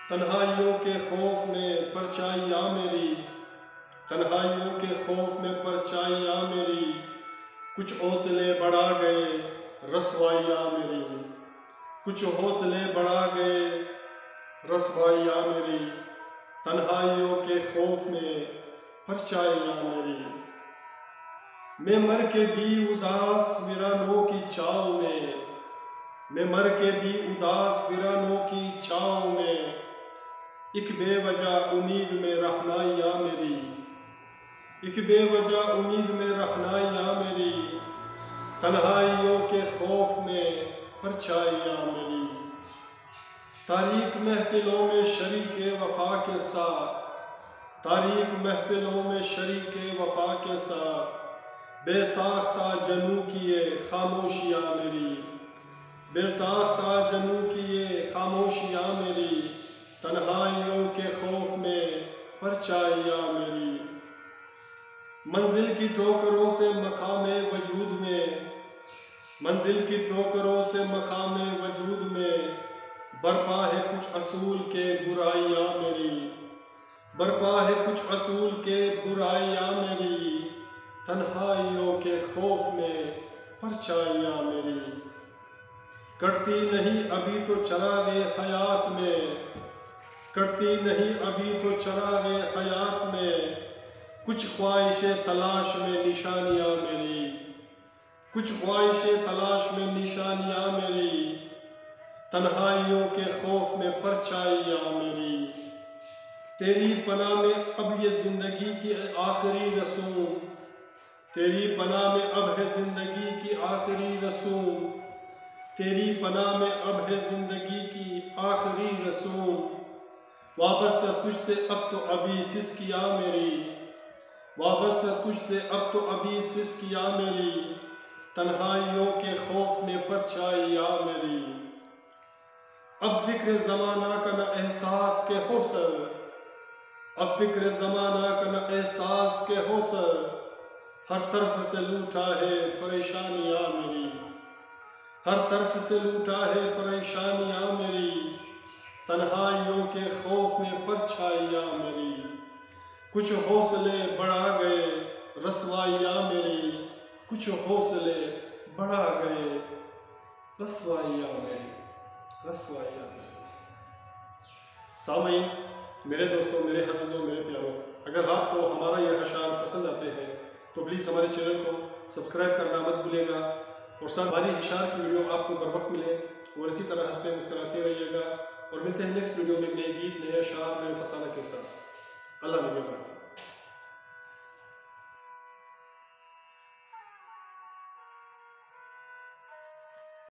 तन्हाइयों के खौफ में परछाइयाँ मेरी, तन्हाइयों के खौफ में परछाइयाँ मेरी, कुछ हौसले बढ़ा गए रसवाइयाँ मेरी, कुछ हौसले बढ़ा गए रसवाइयाँ मेरी, तन्हाइयों के खौफ में परछाइयाँ मेरी। मैं मर के भी उदास वीरानों की छाँव में, मैं मर के भी उदास वीरानों की छाँव में, एक बेवजह उम्मीद में रहनाइयाँ मेरी, एक बेवजह उम्मीद में रहनाइयाँ मेरी, तन्हाइयों के खौफ में परछाइयाँ मेरी। तारीक महफिलों में शरीके वफा के साथ, तारीक महफिलों में शरीके वफा के साथ, बेसाख्ता जनू किए खामोशियाँ मेरी, बेसाख्ता जनू किए खामोशियाँ मेरी, तन्हाइयों के खौफ में परछाइयाँ मेरी। मंजिल की ठोकरों से मकामे वजूद में, मंजिल की ठोकरों से मकामे वजूद में, बरपा है कुछ असूल के बुराइयाँ मेरी, बरपा है कुछ असूल के बुराइयाँ मेरी, तन्हाइयों के खौफ में परछाइयाँ मेरी। कटती नहीं अभी तो चरागे हयात में, कटती नहीं अभी तो चरागे हयात में, कुछ ख्वाहिशे तलाश में निशानियाँ मेरी, कुछ ख्वाहिशे तलाश में निशानियाँ मेरी, तन्हाइयों के खौफ में परछाइयाँ मेरी। तेरी पनाह में अब ये ज़िंदगी की आखिरी रसूम, तेरी पनाह में अब है ज़िंदगी की आखिरी रसूम, तेरी पनाह में अब है ज़िंदगी की आखिरी रसूम, वाबस्ता तुझसे अब तो अभी सिसकियाँ मेरी, वाबस्ता तुझसे अब तो अभी सिसकियाँ मेरी, तन्हाइयों के खौफ में परछाइयाँ मेरी। अब फिक्र ज़माना का न एहसास के होसर, अब फिक्र ज़माना का न एहसास के होसर, हर तरफ से लूटा है परेशानियाँ मेरी, हर तरफ से लूटा है परेशानियाँ मेरी, तन्हाइयों के खौफ में परछाइयाँ मेरी। कुछ हौसले बढ़ा गए रसवाइयाँ मेरी, कुछ हौसले बढ़ा गए रसवाइयाँ मेरी, रसवाइयाँ मेरी। सामईन, मेरे दोस्तों, मेरे हज़ीज़ों, मेरे प्यारों, अगर आपको हमारा यह अशार पसंद आते हैं तो प्लीज़ हमारे चैनल को सब्सक्राइब करना मत भूलिएगा, और साथ हमारी इशार की वीडियो आपको बर वक्त मिले, और इसी तरह हंसते मुस्कुराते रहिएगा। और मिलते हैं नेक्स्ट वीडियो में नए गीत, नए अशार, नए फसाना के साथ। अल्लाह निगहबान।